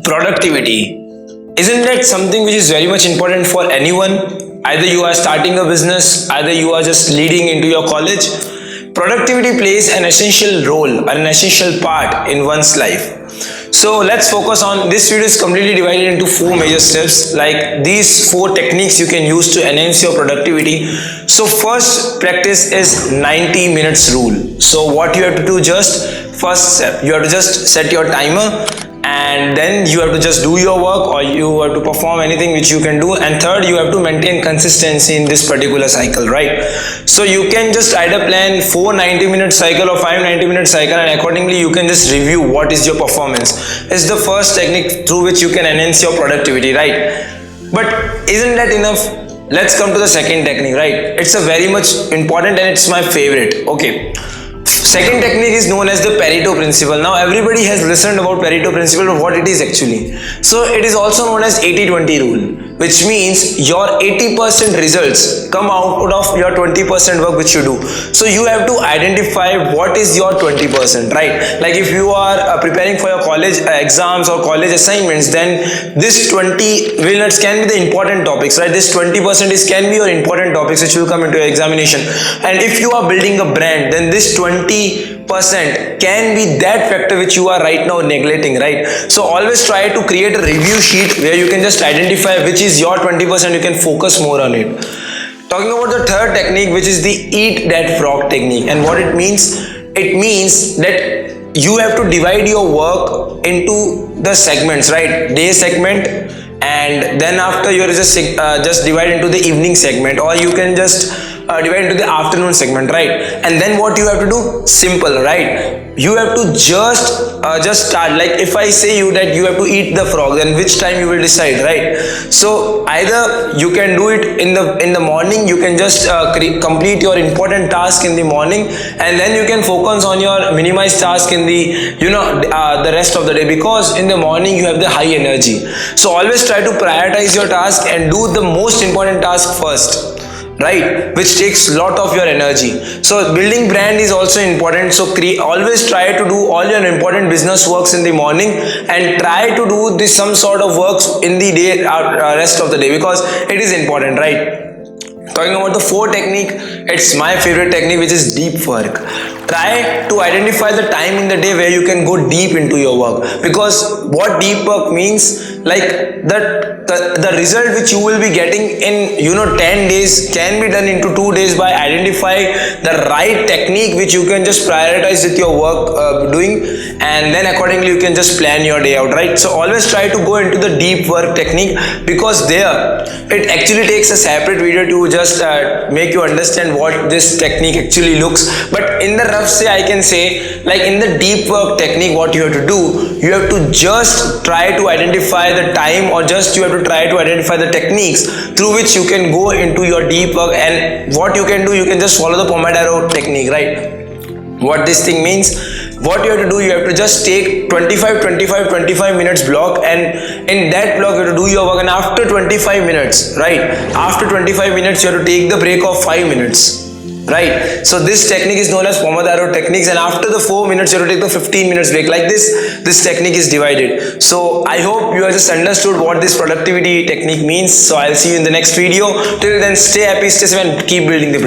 Productivity. Isn't that something which is very much important for anyone? Either you are starting a business, either you are just leading into your college. Productivity plays an essential role, an essential part in one's life. So let's focus on this video is completely divided into four major steps. Like these four techniques you can use to enhance your productivity. So first practice is 90 minutes rule. So what you have to do, just first step, you have to just set your timer, and then you have to just do your work, or you have to perform anything which you can do. And third, you have to maintain consistency in this particular cycle, right? So you can just either plan 4 90-minute cycle or 5 90-minute cycle, and accordingly you can just review what is your performance. It's the first technique through which you can enhance your productivity, right? But isn't that enough? Let's come to the second technique, right? It's a very much important and it's my favorite. Okay, second technique is known as the Pareto principle. Now everybody has listened about Pareto principle, but what it is actually. So it is also known as 80-20 rule, which means your 80% results come out of your 20% work which you do. So you have to identify what is your 20%, right? Like if you are preparing for your college exams or college assignments, then this 20 minutes can be the important topics, right? This 20% can be your important topics which will come into your examination. And if you are building a brand, then this 20% can be that factor which you are right now neglecting, right? So always try to create a review sheet where you can just identify which is your 20%, you can focus more on it. Talking about the third technique, which is the eat that frog technique. And what it means that you have to divide your work into the segments, right? Day segment, and then after you just divide into the evening segment, or you can just divide into the afternoon segment, right? And then what you have to do? Simple, right? You have to just start. Like if I say you that you have to eat the frog, then which time you will decide, right? So either you can do it in the morning, you can just complete your important task in the morning, and then you can focus on your minimized task in the the rest of the day, because in the morning you have the high energy. So always try to prioritize your task and do the most important task first, right, which takes a lot of your energy. So building brand is also important. So always try to do all your important business works in the morning, and try to do some sort of works in the day, rest of the day, because it is important, right? Talking about the fourth technique, it's my favorite technique, which is deep work. Try to identify the time in the day where you can go deep into your work, because what deep work means, like the result which you will be getting in 10 days can be done into 2 days by identifying the right technique which you can just prioritize with your work doing, and then accordingly you can just plan your day out, right? So always try to go into the deep work technique, because there it actually takes a separate video to just make you understand what this technique actually looks. But in the rough say, I can say, like in the deep work technique, what you have to do, you have to just try to identify the time, or just you have to try to identify the techniques through which you can go into your deep work. And what you can do, you can just follow the Pomodoro technique, right? What this thing means, what you have to do, you have to just take 25 minutes block, and in that block you have to do your work. And after 25 minutes, right, after 25 minutes you have to take the break of 5 minutes, right? So this technique is known as Pomodoro techniques, and after the 4 minutes you have to take the 15 minutes break. Like this technique is divided. So I hope you have just understood what this productivity technique means. So I'll see you in the next video. Till then, stay happy, stay safe, and keep building the brand.